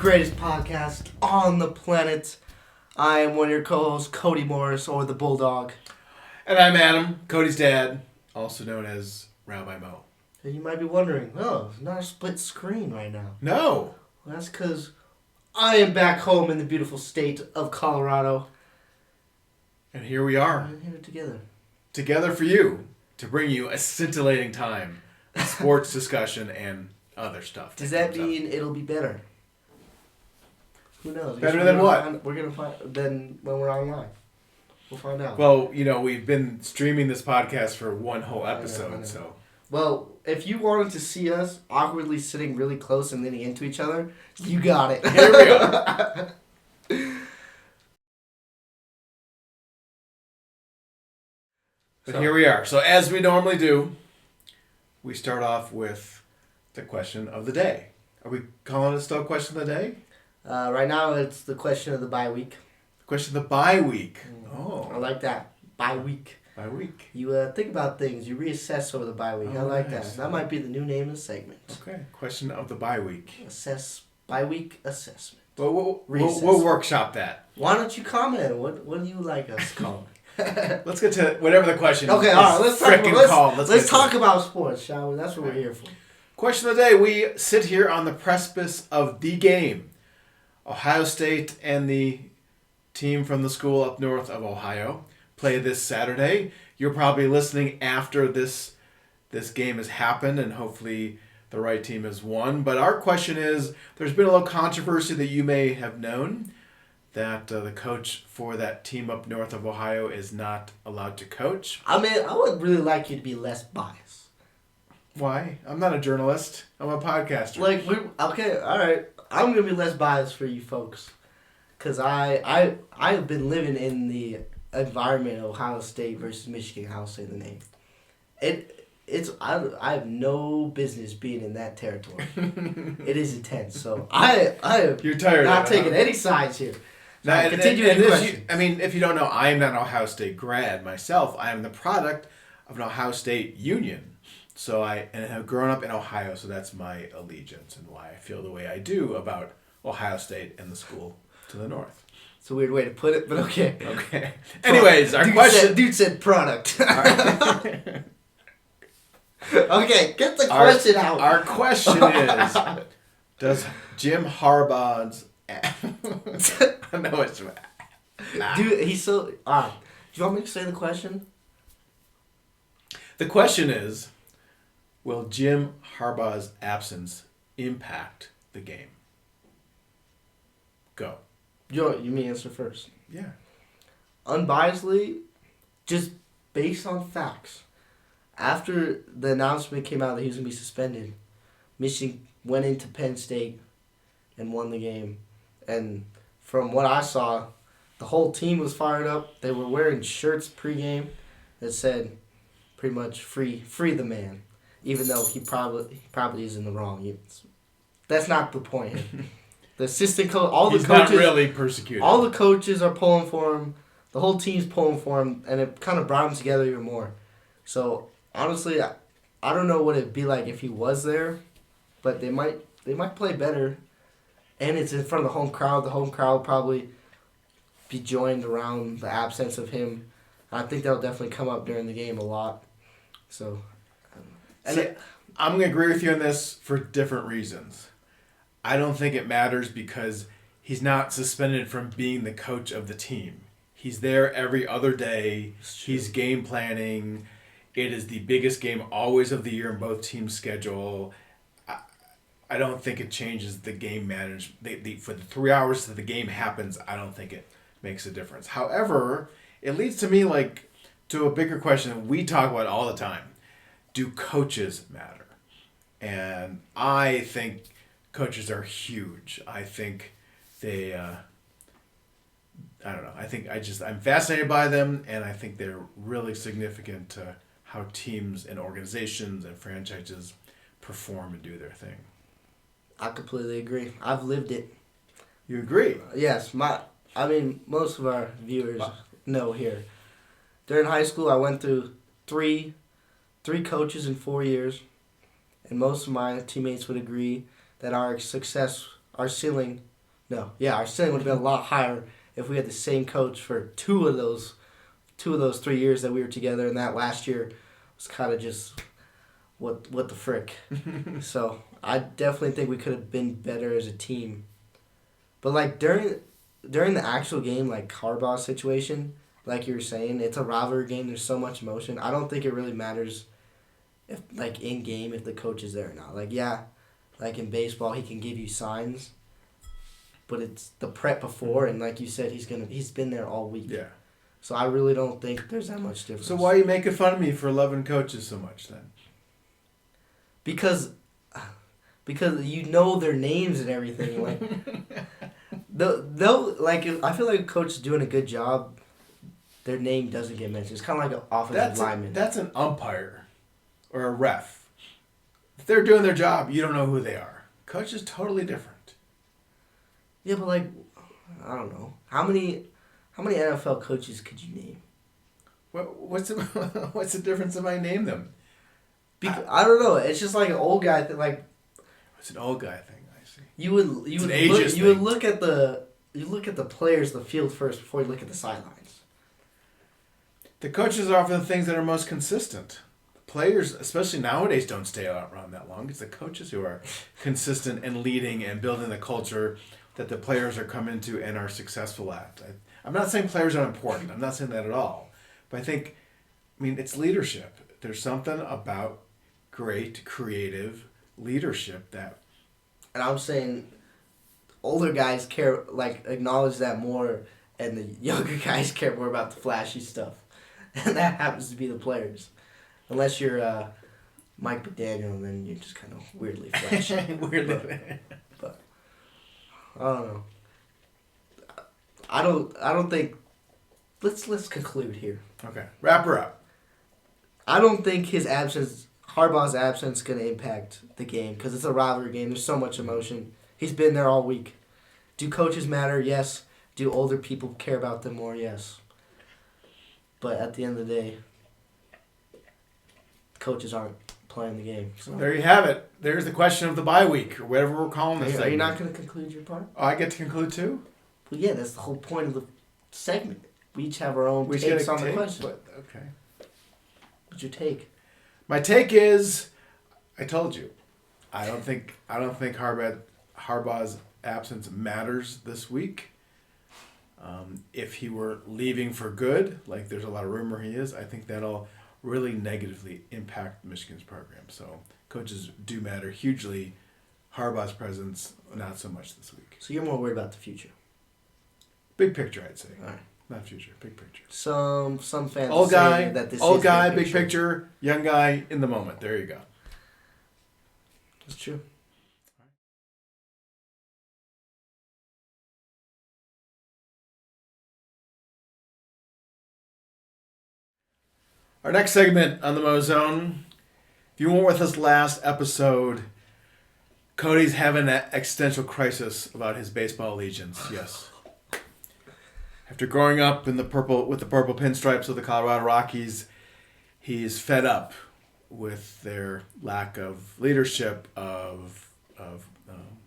greatest podcast on the planet. I am one of your co-hosts, Cody Morris, or the Bulldog. And I'm Adam, Cody's dad, also known as Rabbi Mo. And you might be wondering, oh, it's not a split screen right now. No. Well, that's because I am back home in the beautiful state of Colorado. And here we are. We're here together. Together for you, to bring you a scintillating time of sports discussion and other stuff. Does that mean it'll be better? Who knows? Better than what? We're going to find then when we're online. We'll find out. Well, we've been streaming this podcast for one whole episode, I know. so... Well, if you wanted to see us awkwardly sitting really close and leaning into each other, you got it. Here we are. But here we are. So as we normally do, we start off with the question of the day. Are we calling it still question of the day? Right now, it's the question of the bye week. The question of the bye week. Oh. I like that. Bye week. Bye week. You think about things. You reassess over the bye week. I like nice. that. That might be the new name of the segment. Okay. Question of the bye week. Assess bye week assessment. Well, we'll workshop that. Why don't you comment? What do you like us calling? Let's get to whatever the question is. Okay, all right. Let's talk about sports, shall we? That's what we're here for. Question of the day. We sit here on the precipice of the game. Ohio State and the team from the school up north of Ohio play this Saturday. You're probably listening after this game has happened, and hopefully the right team has won. But our question is, there's been a little controversy that you may have known, that the coach for that team up north of Ohio is not allowed to coach. I mean, I would really like you to be less biased. Why? I'm not a journalist. I'm a podcaster. Okay, all right. I'm going to be less biased for you folks. Because I've been living in the environment of Ohio State versus Michigan. I'll say the name. I have no business being in that territory. It is intense. So You're tired not of it, taking any sides here. Now, continue your question. If you don't know, I am not an Ohio State grad myself. I am the product of an Ohio State union. So I have grown up in Ohio, so that's my allegiance and why I feel the way I do about Ohio State and the school to the north. It's a weird way to put it, but okay. Okay. Anyways, our question... Dude said product. Right. Okay, get the question out. Our question is, does Jim Harbaugh's... I know it's... Dude, he's so... Alright, do you want me to say the question? The question is, will Jim Harbaugh's absence impact the game? Go. You may answer first. Yeah. Unbiasedly, just based on facts. After the announcement came out that he was going to be suspended, Michigan went into Penn State and won the game. And from what I saw, the whole team was fired up. They were wearing shirts pregame that said pretty much free the man, even though he probably is in the wrong. That's not the point. The assistant coach, all the He's coaches, not really persecuted. All the coaches are pulling for him. The whole team's pulling for him, and it kind of brought them together even more. So honestly, I don't know what it'd be like if he was there, but they might play better, and it's in front of the home crowd. The home crowd will probably be joined around the absence of him. I think that'll definitely come up during the game a lot. So, I'm going to agree with you on this for different reasons. I don't think it matters because he's not suspended from being the coach of the team. He's there every other day. He's game planning. It is the biggest game always of the year in both teams' schedule. I don't think it changes the game management. For the 3 hours that the game happens, I don't think it makes a difference. However, it leads to me to a bigger question that we talk about all the time. Do coaches matter? And I think coaches are huge. I think they, I don't know. I'm fascinated by them, and I think they're really significant to how teams and organizations and franchises perform and do their thing. I completely agree. I've lived it. You agree? Yes. Most of our viewers know here. During high school, I went through three coaches in 4 years, and most of my teammates would agree that our ceiling No. Yeah, our ceiling would have been a lot higher if we had the same coach for two of those 3 years that we were together, and that last year was kind of just what the frick. So I definitely think we could have been better as a team. But like during the actual game, like Harbaugh's situation, like you were saying, it's a rivalry game. There's so much emotion. I don't think it really matters if like in game if the coach is there or not. Like yeah, like in baseball he can give you signs, but it's the prep before, and like you said, he's been there all week. Yeah. So I really don't think there's that much difference. So why are you making fun of me for loving coaches so much then? Because you know their names and everything. Like they'll like if I feel like a coach is doing a good job, their name doesn't get mentioned. It's kind of like an offensive lineman. That's an umpire or a ref. If they're doing their job, you don't know who they are. Coach is totally different. Yeah, but like I don't know how many NFL coaches could you name? What's the difference if I name them? I don't know. It's just like an old guy that like. It's an old guy thing. I see. You would look at the players, the field first before you look at the sidelines. The coaches are often the things that are most consistent. The players, especially nowadays, don't stay around that long. It's the coaches who are consistent and leading and building the culture that the players are coming to and are successful at. I'm not saying players aren't important. I'm not saying that at all. But I mean, it's leadership. There's something about great creative leadership that. And I'm saying, older guys care, like acknowledge that more, and the younger guys care more about the flashy stuff, and that happens to be the players, unless you're Mike McDaniel, and then you're just kind of weirdly flashy. But I don't know. I don't think. Let's conclude here. Okay, wrap her up. I don't think Harbaugh's absence, is going to impact the game because it's a rivalry game. There's so much emotion. He's been there all week. Do coaches matter? Yes. Do older people care about them more? Yes. But at the end of the day, coaches aren't playing the game. So. There you have it. There's the question of the bye week, or whatever we're calling this. Are you not going to conclude your part? Oh, I get to conclude too? Well, yeah, that's the whole point of the segment. We each have our own takes on the question. Okay. What's your take? My take is, I told you, I don't think Harbaugh's absence matters this week. If he were leaving for good, like there's a lot of rumor he is, I think that'll really negatively impact Michigan's program. So coaches do matter hugely. Harbaugh's presence, not so much this week. So you're more worried about the future. Big picture, I'd say. All right. Not future, big picture. Some fans old guy, say that this old is guy, big picture, young guy in the moment. There you go. That's true. Our next segment on the Mo Zone. If you weren't with us last episode, Cody's having an existential crisis about his baseball allegiance. Yes. After growing up with the purple pinstripes of the Colorado Rockies, he's fed up with their lack of leadership, of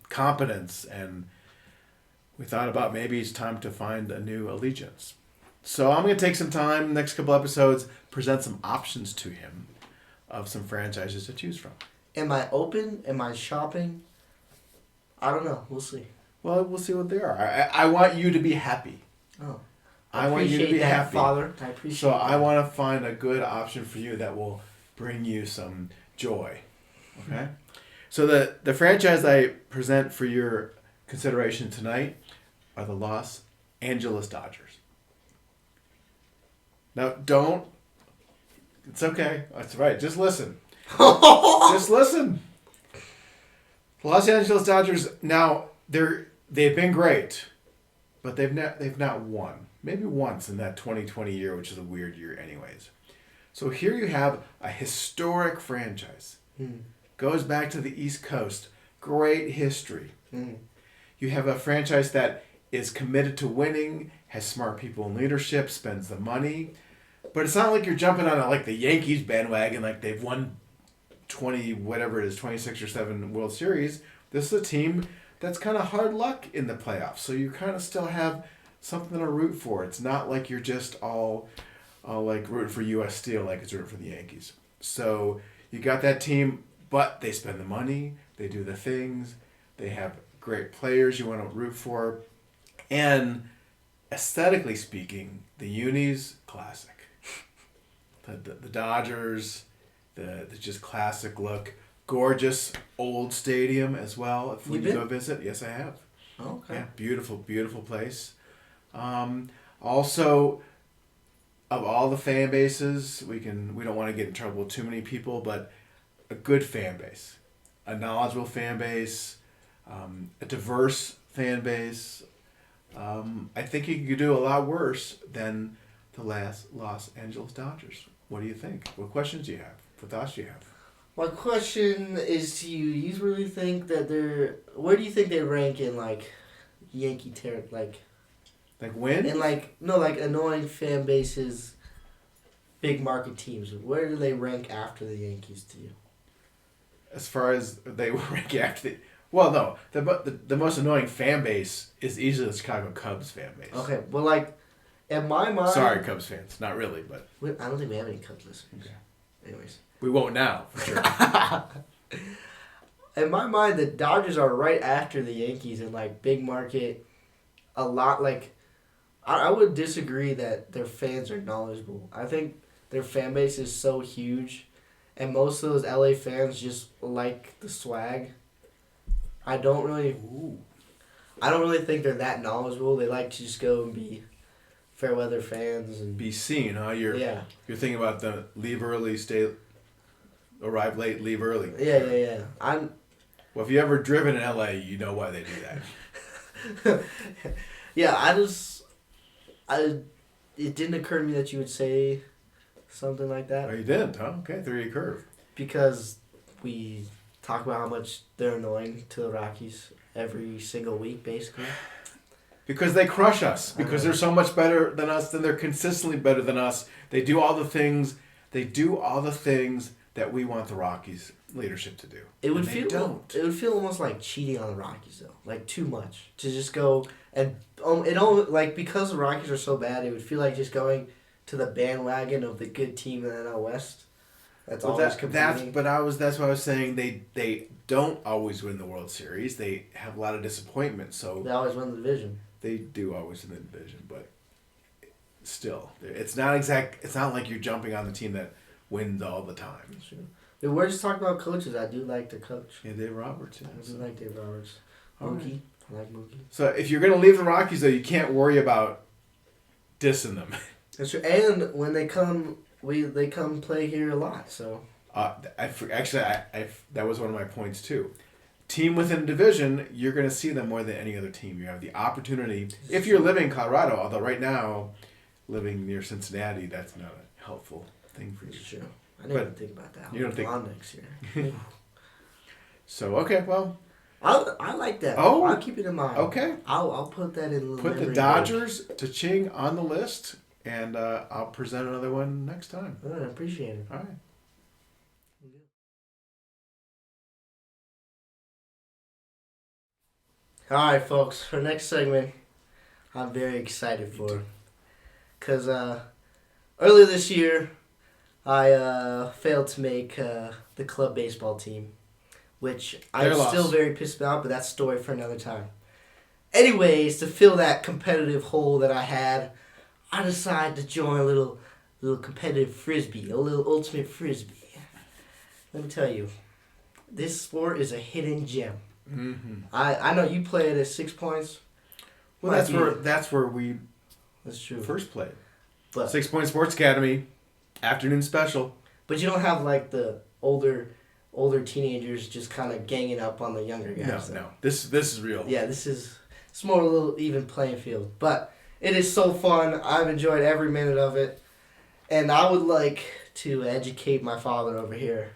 competence, and we thought about maybe it's time to find a new allegiance. So I'm going to take some time, next couple episodes, present some options to him of some franchises to choose from. Am I open? Am I shopping? I don't know. We'll see. Well, we'll see what they are. I want you to be happy. Oh. I want you to be happy. Father. I appreciate so that. I want to find a good option for you that will bring you some joy. Okay? So the franchise I present for your consideration tonight are the Los Angeles Dodgers. Now, don't... It's okay. That's right. Just listen. Just listen. The Los Angeles Dodgers, now, they've been great, but they've not won. Maybe once in that 2020 year, which is a weird year anyways. So here you have a historic franchise. Goes back to the East Coast. Great history. You have a franchise that is committed to winning, has smart people in leadership, spends the money. But it's not like you're jumping on like the Yankees bandwagon, like they've won 26 or 7 World Series. This is a team that's kind of hard luck in the playoffs. So you kind of still have something to root for. It's not like you're just all like rooting for U.S. Steel like it's rooting for the Yankees. So you got that team, but they spend the money, they do the things, they have great players you want to root for, and aesthetically speaking, the Unis, classic. The Dodgers, the just classic look. Gorgeous old stadium as well. If we go visit, yes, I have. Oh, okay. Yeah, beautiful, beautiful place. Also, of all the fan bases, we don't want to get in trouble with too many people, but a good fan base, a knowledgeable fan base, a diverse fan base. I think you could do a lot worse than the last Los Angeles Dodgers. What do you think? What questions do you have? What thoughts do you have? My question is to you. You really think that where do you think they rank in like Yankee like when? in like annoying fan bases, big market teams? Where do they rank after the Yankees to you? As far as they rank after the most annoying fan base is easily the Chicago Cubs fan base. Okay, well, like in my mind. Sorry, Cubs fans, not really, but I don't think we have any Cubs listeners. Okay. Anyways. We won't now, for sure. In my mind, the Dodgers are right after the Yankees in, like, big market. A lot, like, I would disagree that their fans are knowledgeable. I think their fan base is so huge, and most of those LA fans just like the swag. I don't really think they're that knowledgeable. They like to just go and be fair weather fans and be seen, huh? You're thinking about the leave early, arrive late, leave early. Yeah. Well, if you ever driven in LA, you know why they do that. Yeah, it didn't occur to me that you would say something like that. Oh, you didn't, huh? Okay, threw you a curve. Because we talk about how much they're annoying to the Rockies every single week, basically. Because they crush us. Because they're so much better than us. Then they're consistently better than us. They do all the things. That we want the Rockies leadership to do. It would feel almost like cheating on the Rockies though, like too much to just go and because the Rockies are so bad, it would feel like just going to the bandwagon of the good team in the NL West. That's always competing. That's what I was saying. They don't always win the World Series. They have a lot of disappointment. So they always win the division. They do always win the division, but still, it's not like you're jumping on the team that wins all the time. That's true. We're just talking about coaches. I do like the coach. Yeah, Dave Roberts. Yeah. I do like Dave Roberts. Mookie. I like Mookie. So if you're going to leave the Rockies, though, you can't worry about dissing them. That's true. And when they come, they come play here a lot. So. That was one of my points too. Team within division, you're going to see them more than any other team. You have the opportunity. If you're living in Colorado, although right now, living near Cincinnati, that's not a helpful thing for you. That's true. I didn't even think about that. You don't think next year. So okay, well, I like that. Oh, I'll keep it in mind. Okay, I'll put that in. Put the Dodgers to Ching on the list, and I'll present another one next time. I appreciate it. All right. All right, folks. For next segment, I'm very excited for, because earlier this year, I failed to make the club baseball team, which I'm still very pissed about, but that's a story for another time. Anyways, to fill that competitive hole that I had, I decided to join a little competitive frisbee, a little ultimate frisbee. Let me tell you, this sport is a hidden gem. Mm-hmm. I know you play it at 6 points. Well, that's where we first played. But 6 Point Sports Academy, afternoon special. But you don't have like the older teenagers just kind of ganging up on the younger guys. No. This is real. Yeah, it's more a little even playing field. But it is so fun. I've enjoyed every minute of it. And I would like to educate my father over here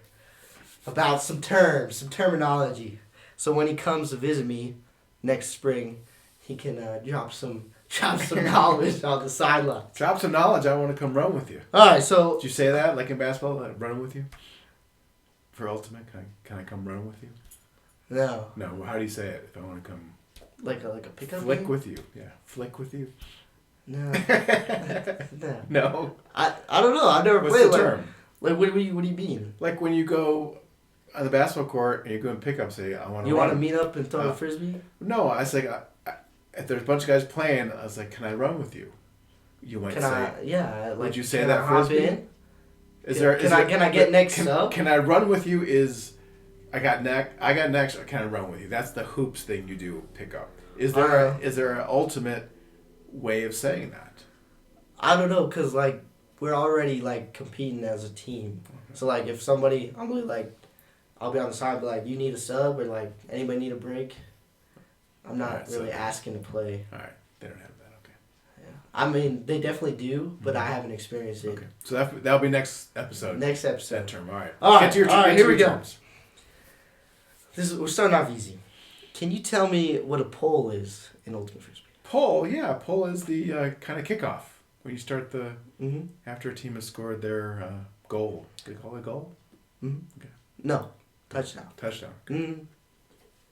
about some terms, some terminology. So when he comes to visit me next spring, he can drop some knowledge on the sideline. Drop some knowledge. I want to come run with you. All right, so did you say that like in basketball? Like running with you for ultimate? Can I come run with you? No. No. How do you say it? If I want to come. Like a pickup Flick game? with you. Yeah. Flick with you. No. No. No. I don't know. I've never What's played the term? Like what do you mean? Like when you go on the basketball court and you go and pick up, say, I want to You run. want to meet up and throw a frisbee? No, I was like, if there's a bunch of guys playing, I was like, can I run with you? You might say. Yeah. Would you say can that I hop frisbee? in? Can I get next up? Can I run with you? I got next. Or can I run with you? That's the hoops thing you do pick up. Is there an ultimate way of saying that? I don't know, cause like we're already like competing as a team. Okay. So like if somebody, I'll be on the side, but like you need a sub or like anybody need a break. I'm not really asking to play. All right, they don't have that. Okay. Yeah, I mean they definitely do, but I haven't experienced it. Okay, so that'll be next episode. Next episode. That term. All right. All right. Here we go. Terms. We're starting off easy. Can you tell me what a pole is in Ultimate Frisbee? Pole, yeah. Pole is the kind of kickoff when you start the Mm-hmm. after a team has scored their goal. Do they call it a goal? Mm-hmm. Okay. No, touchdown. Touchdown. Mm.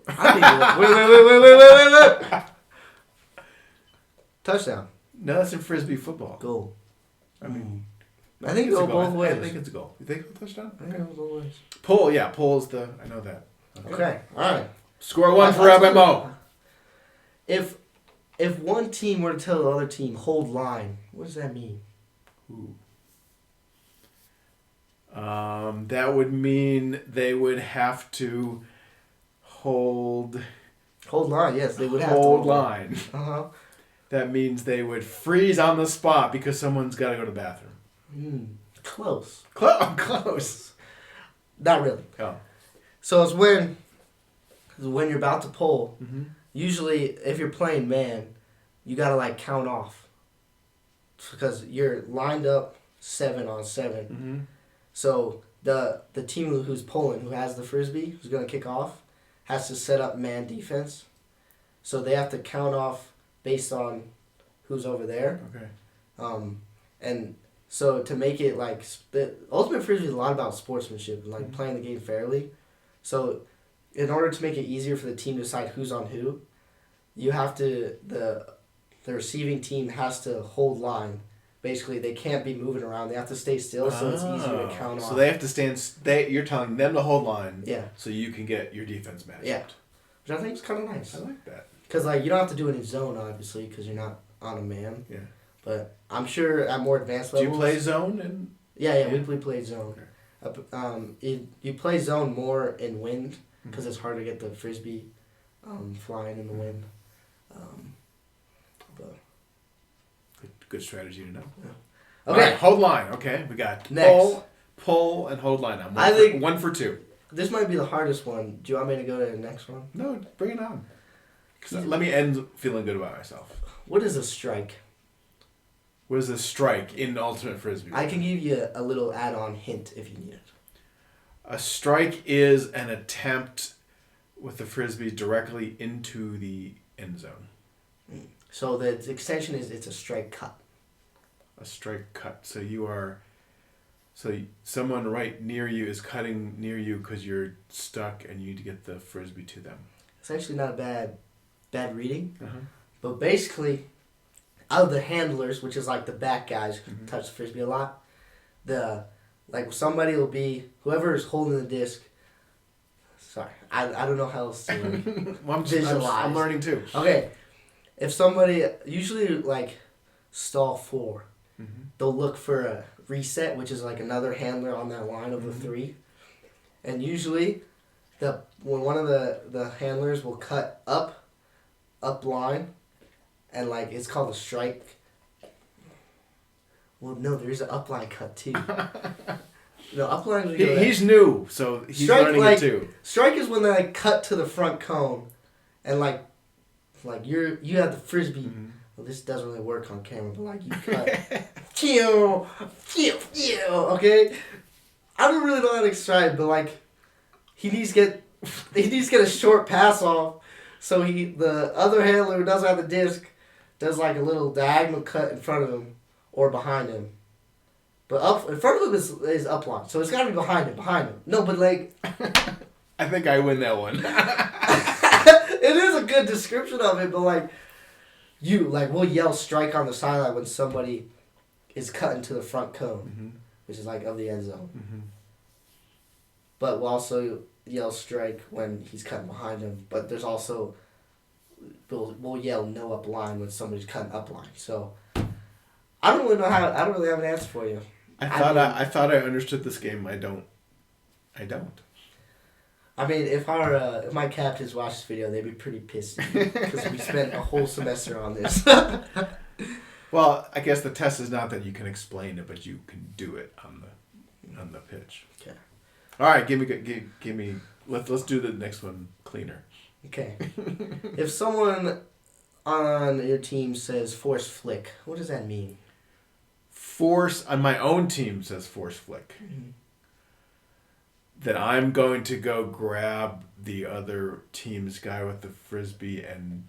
Wait. Touchdown. No, that's in frisbee football. Goal. I mean, I think it goes both ways. I think it's a goal. You think it's a touchdown? I think it goes both ways. Pole, yeah. Pole is the. I know that. Okay. All right. Score one for Rabbi Mo. If one team were to tell the other team hold line, what does that mean? Ooh. That would mean they would have to hold line. Yes, they would have to hold line. That means they would freeze on the spot because someone's got to go to the bathroom. Close. Close. Not really. Oh. So it's when you're about to pull. Mm-hmm. Usually, if you're playing man, you gotta like count off because you're lined up 7 on 7. Mm-hmm. So the team who's pulling, who has the frisbee, who's gonna kick off, has to set up man defense. So they have to count off based on who's over there. Okay. And so to make it like Ultimate Frisbee is a lot about sportsmanship and like playing the game fairly. So in order to make it easier for the team to decide who's on who, you have to the receiving team has to hold line. Basically, they can't be moving around. They have to stay still, so it's easier to count off. So they have to stand. You're telling them to hold line. Yeah. So you can get your defense matched. Yeah. Which I think is kind of nice. I like that. Because like you don't have to do it in zone, obviously, because you're not on a man. Yeah. But I'm sure at more advanced levels. Do you play zone? Yeah. We play zone. Okay. You play zone more in wind because it's hard to get the frisbee flying in the wind. But good strategy to know. Yeah. Okay. Right, hold line. Okay, we got next. Pull, and hold line. I think 1 for 2. This might be the hardest one. Do you want me to go to the next one? No, bring it on. Let me end feeling good about myself. What is a strike? What is a strike in Ultimate Frisbee? I can give you a little add-on hint if you need it. A strike is an attempt with the frisbee directly into the end zone. So the extension is it's a strike cut. A strike cut. So someone right near you is cutting near you because you're stuck and you need to get the frisbee to them. It's actually not a bad reading. Uh-huh. But basically, out of the handlers, which is like the back guys who touch the frisbee a lot, somebody will be whoever is holding the disc. Sorry, I don't know how else to visualize. I'm learning too. Okay, if somebody usually like stall 4, they'll look for a reset, which is like another handler on that line of the 3, and usually, when one of the handlers will cut up line, and like it's called a strike. Well, no, there's an upline cut too. No, upline. He's new, so he's strike, learning it too. Strike is when they like cut to the front cone, and like you have the frisbee. Well, this doesn't really work on camera, but like you cut. Okay, I don't really know how to describe, but like he needs to get a short pass off, so the other handler who doesn't have the disc does like a little diagonal cut in front of him or behind him. But up in front of him is upline, so it's got to be behind him. No, but like I think I win that one. It is a good description of it, but like, we'll yell strike on the sideline when somebody is cutting to the front cone, which is like of the end zone. But we'll also yell strike when he's cutting behind him. But there's also, we'll yell no up line when somebody's cutting up line. So I don't really have an answer for you. I thought I understood this game. I don't. I mean, if my captains watch this video, they'd be pretty pissed because we spent a whole semester on this. Well, I guess the test is not that you can explain it, but you can do it on the pitch. Okay. All right, give me. Let's do the next one cleaner. Okay. If someone on your team says force flick, what does that mean? Force on my own team says force flick. That I'm going to go grab the other team's guy with the frisbee and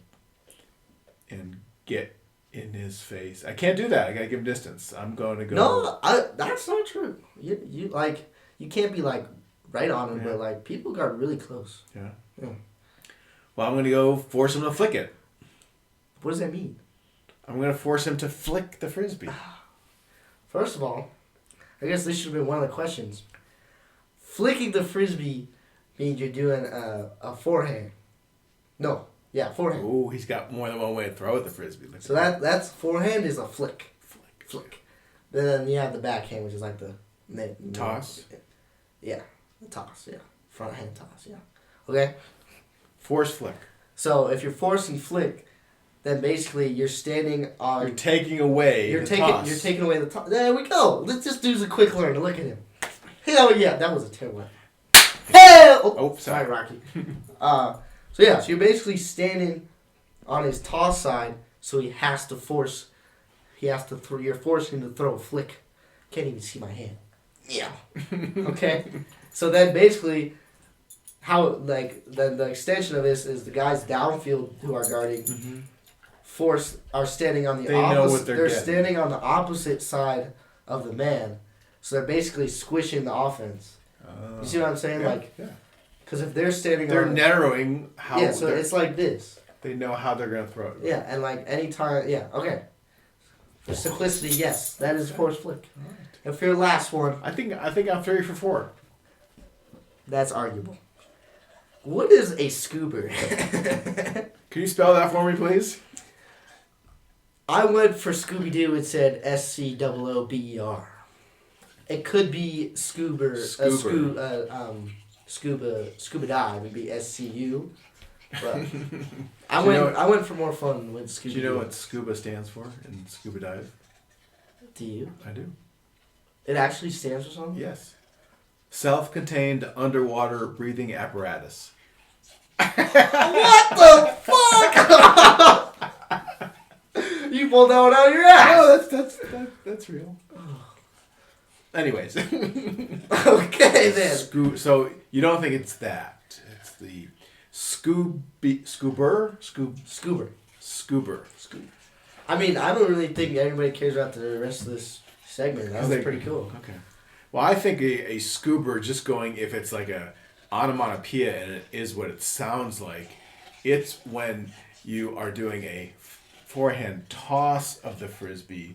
get in his face. I can't do that. I gotta give him distance. I'm going to go. No, that's not true. You can't be like right on him, but like people got really close. Yeah. Yeah. Well, I'm gonna go force him to flick it. What does that mean? I'm gonna force him to flick the frisbee. First of all, I guess this should have been one of the questions. Flicking the frisbee means you're doing a forehand. No, yeah, forehand. Oh, he's got more than one way to throw at the frisbee. So that's forehand is a flick. Flick. Then you have the backhand, which is like the toss. Yeah, the toss. Yeah, front hand toss. Yeah. Okay. Force flick. So if you're forcing flick, then basically you're standing on. You're taking away. You're taking away the toss. There we go. This dude's a quick learner. Look at him. Hell yeah, that was a terrible one. Hell! Oh, sorry, Rocky. So you're basically standing on his toss side, so he has to force. You're forcing him to throw a flick. Can't even see my hand. Yeah. Okay. So then basically, the extension of this is the guys downfield who are guarding are standing on the opposite. Know what they're getting. Standing on the opposite side of the man. So they're basically squishing the offense. You see what I'm saying? Yeah. Because if they're standing they're narrowing how... Yeah, so it's like this. They know how they're going to throw it. Yeah, and like anytime... Yeah, okay. For simplicity, yes. That is force flick. All right. And for your last one... I think I'm 3 for 4. That's arguable. What is a scoober? Can you spell that for me, please? I went for Scooby-Doo and said SCOOBER. It could be scuba dive would be SCU, but I went for more fun with Scooby. Do you know what scuba stands for in scuba dive? Do you? I do. It actually stands for something? Yes. Self-contained underwater breathing apparatus. What the fuck? You pulled that one out of your ass. No, that's real. Anyways. Okay then. So you don't think it's that? It's the scoober. I mean, I don't really think anybody cares about the rest of this segment. That was pretty cool. Okay. Well, I think a scoober, just going, if it's like a onomatopoeia and it is what it sounds like, it's when you are doing a forehand toss of the frisbee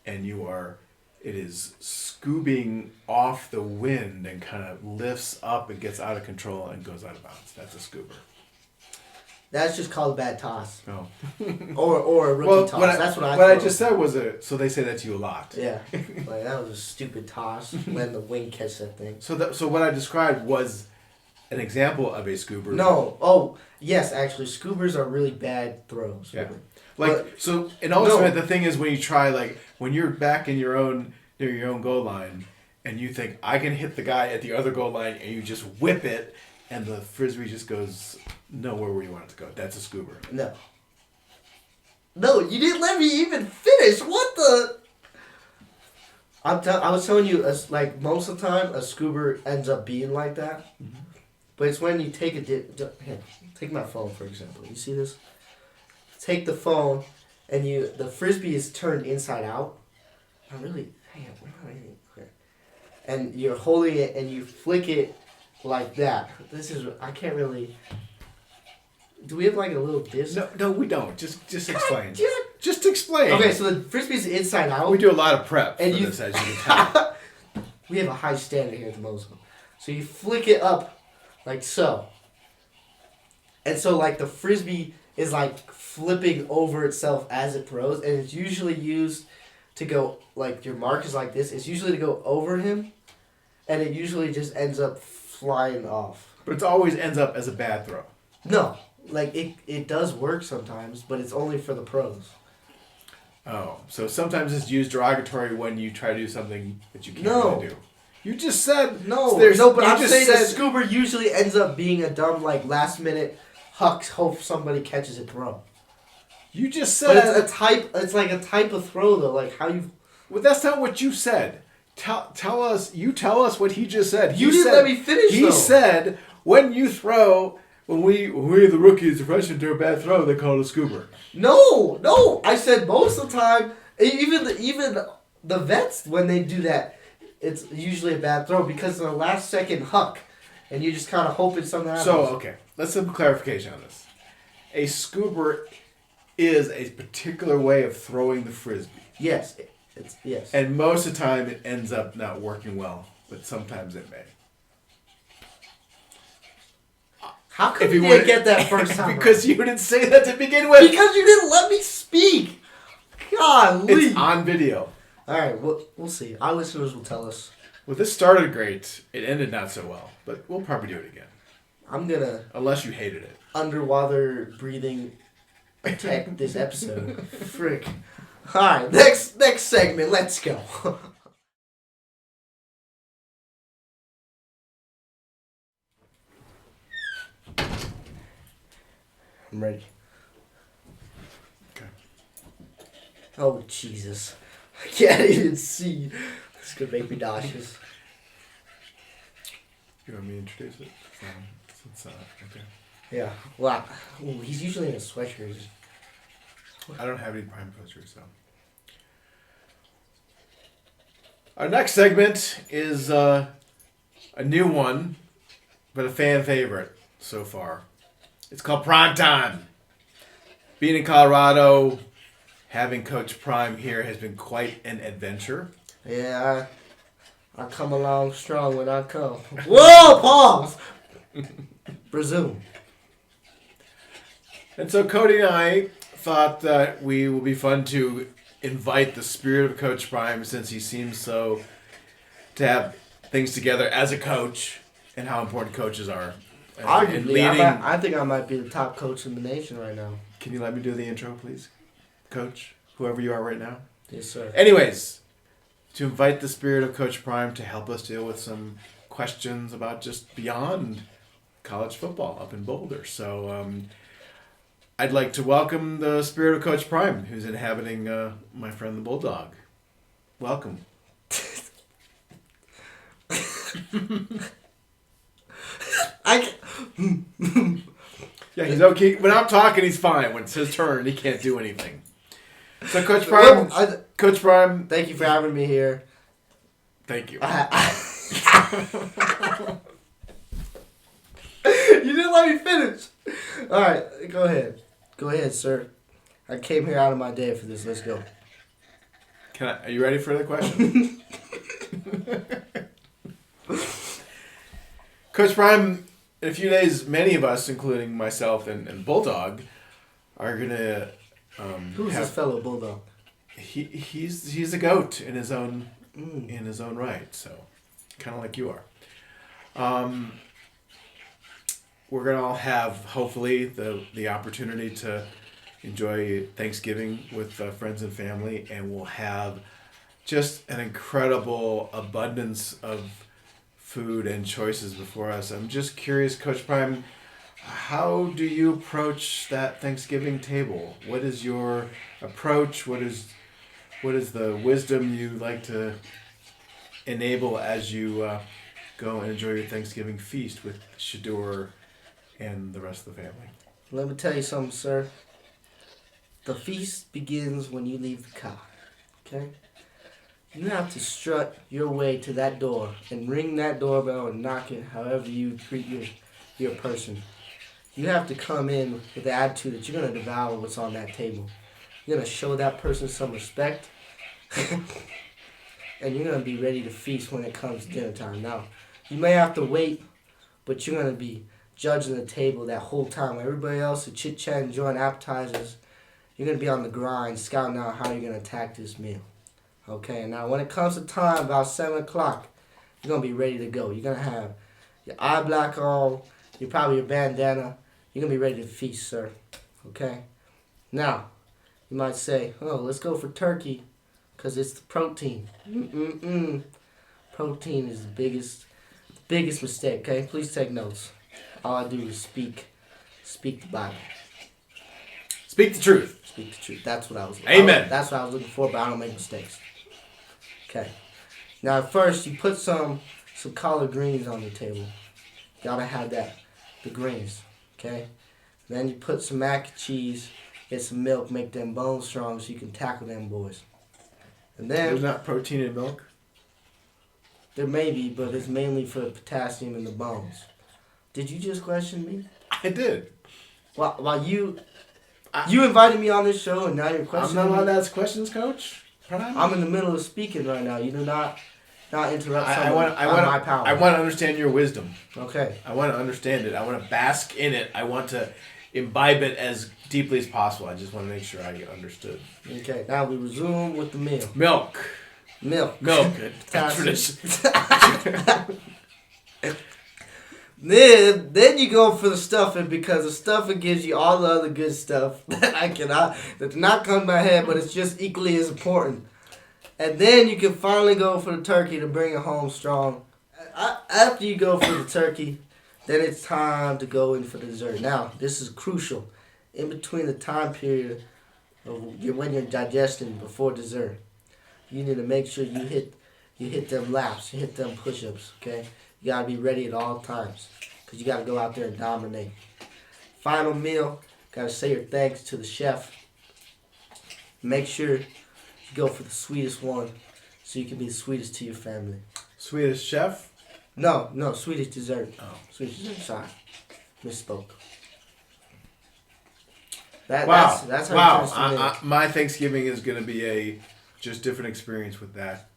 and it is scoobing off the wind and kind of lifts up and gets out of control and goes out of bounds. That's a scoober. That's just called a bad toss. Oh. or a rookie toss. That's what I thought. What I just said was so they say that to you a lot. Yeah. Like, that was a stupid toss. Let the wind catch that thing. So what I described was an example of a scoober. No. Oh, yes, actually. Scoobers are really bad throws. Yeah. The thing is when you try, like, when you're back in near your own goal line and you think, I can hit the guy at the other goal line, and you just whip it and the frisbee just goes nowhere where you want it to go. That's a scoober. No. No, you didn't let me even finish. What the... I was telling you, like, most of the time, a scoober ends up being like that. Mm-hmm. But it's when you take a here, take my phone, for example. You see this? Take the phone, and the frisbee is turned inside out. Okay. And you're holding it, and you flick it like that. I can't really. Do we have like a little disc? No, we don't. Just explain. damn Just explain. Okay, so the frisbee's inside out. We do a lot of prep And for you- this, as you can tell. We have a high standard here at the Mosul. So you flick it up like so. And so like the frisbee is like flipping over itself as it throws, and it's usually used to go, like your mark is like this, it's usually to go over him, and it usually just ends up flying off. But it always ends up as a bad throw. No, like it does work sometimes, but it's only for the pros. Oh, so sometimes it's used derogatory when you try to do something that you can't No. really do. You just said No, but I'm saying the scuba usually ends up being a dumb like last minute huck, hope somebody catches it throw. You just But said it's a type. It's like a type of throw though, like how you. Well, that's not what you said. Tell us. You tell us what he just said. You didn't let me finish. He said when you throw, when we the rookies, the freshmen do a bad throw, they call it a scooper. No. I said most of the time, even the vets when they do that, it's usually a bad throw because of the last second huck, and you're just kind of hoping something happens. So okay, let's have some clarification on this. A scooper is a particular way of throwing the frisbee. Yes. Yes. And most of the time it ends up not working well, but sometimes it may. How come you didn't get that first time? Because you didn't say that to begin with. Because you didn't let me speak. Golly. It's on video. All right, we'll see. Our listeners will tell us. Well, this started great. It ended not so well, but we'll probably do it again. I'm gonna Unless you hated it. underwater breathing attack this episode. Frick. All right, next segment. Let's go. I'm ready. Okay. Oh Jesus! I can't even see. This is gonna make me nauseous. You want me to introduce it? Okay. Yeah. Wow. Ooh, he's usually in a sweatshirt. I don't have any prime posters, so. Our next segment is a new one, but a fan favorite so far. It's called Prime Time. Being in Colorado, having Coach Prime here has been quite an adventure. Yeah, I come along strong when I come. Whoa, pause! Resume. And so Cody and I thought that we will be fun to invite the spirit of Coach Prime, since he seems so to have things together as a coach and how important coaches are. And Arguably, I think I might be the top coach in the nation right now. Can you let me do the intro, please? Coach, whoever you are right now. Yes, sir. Anyways, to invite the spirit of Coach Prime to help us deal with some questions about just beyond college football up in Boulder. So I'd like to welcome the spirit of Coach Prime, who's inhabiting my friend the Bulldog. Welcome. Yeah, he's okay. When I'm talking, he's fine. When it's his turn, he can't do anything. So, Coach Prime, Coach Prime, thank you for having me here. Thank you. You didn't let me finish. All right, go ahead. Go ahead, sir. I came here out of my day for this. Let's go. Are you ready for the question? Coach Prime, in a few days, many of us, including myself and Bulldog, are gonna. Who's this fellow Bulldog? He's a goat in his own right. So, kind of like you are. We're gonna all have hopefully the opportunity to enjoy Thanksgiving with friends and family, and we'll have just an incredible abundance of food and choices before us. I'm just curious, Coach Prime, how do you approach that Thanksgiving table? What is your approach? What is the wisdom you like to enable as you go and enjoy your Thanksgiving feast with Shador and the rest of the family? Let me tell you something, sir. The feast begins when you leave the car. Okay? You have to strut your way to that door and ring that doorbell and knock it however you treat your person. You have to come in with the attitude that you're going to devour what's on that table. You're going to show that person some respect. And you're going to be ready to feast when it comes dinner time. Now, you may have to wait, but you're going to be judging the table that whole time. Everybody else is chit-chat, enjoying appetizers. You're going to be on the grind, scouting out how you're going to attack this meal. Okay, now when it comes to time, about 7 o'clock, you're going to be ready to go. You're going to have your eye black on, your bandana. You're going to be ready to feast, sir. Okay? Now, you might say, oh, let's go for turkey because it's the protein. Protein is the biggest mistake, okay? Please take notes. All I do is speak the Bible. Speak the truth. Speak the truth. That's what I was. Amen. That's what I was looking for, but I don't make mistakes. Okay. Now, first, you put some collard greens on the table. Gotta have that, the greens. Okay. Then you put some mac and cheese, get some milk, make them bones strong so you can tackle them boys. And then there's not protein in milk. There may be, but it's mainly for potassium in the bones. Did you just question me? I did. While you invited me on this show and now you're questioning I'm not allowed me? to ask questions, Coach. I'm in the middle of speaking right now. You do not interrupt I someone on my power. I want to understand your wisdom. Okay. I want to understand it. I want to bask in it. I want to imbibe it as deeply as possible. I just want to make sure I understood. Okay. Now we resume with the meal. Milk. Tradition. Then you go for the stuffing because the stuffing gives you all the other good stuff that did not come to my head, but it's just equally as important. And then you can finally go for the turkey to bring it home strong. After you go for the turkey, then it's time to go in for the dessert. Now, this is crucial. In between the time period of when you're digesting before dessert, you need to make sure you hit them laps, you hit them push-ups, okay? You got to be ready at all times because you got to go out there and dominate. Final meal, got to say your thanks to the chef. Make sure you go for the sweetest one so you can be the sweetest to your family. Sweetest chef? No, sweetest dessert. Oh. Sweetest dessert, sorry. Misspoke. Wow. That's how my Thanksgiving is going to be a just different experience with that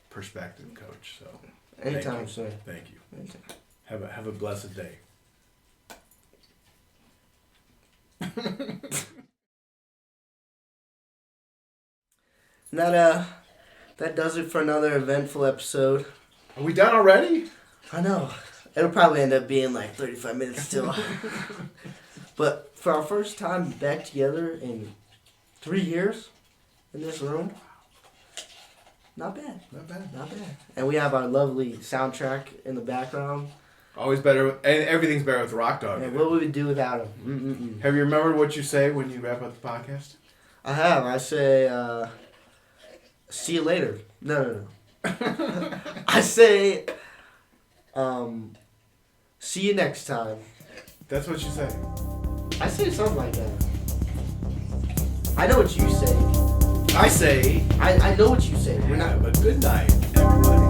perspective, Coach. So anytime, sir. Thank you. Anytime. Have a blessed day. That does it for another eventful episode. Are we done already? I know. It'll probably end up being like 35 minutes still. But for our first time back together in 3 years in this room, not bad. And we have our lovely soundtrack in the background. Always better, and everything's better with Rock Dog. And what would we do without him? Have you remembered what you say when you wrap up the podcast? I have. I say, see you later. No. I say, see you next time. That's what you say. I say something like that. I know what you say. I say, I know what you say. We're not. Have a good night, everybody.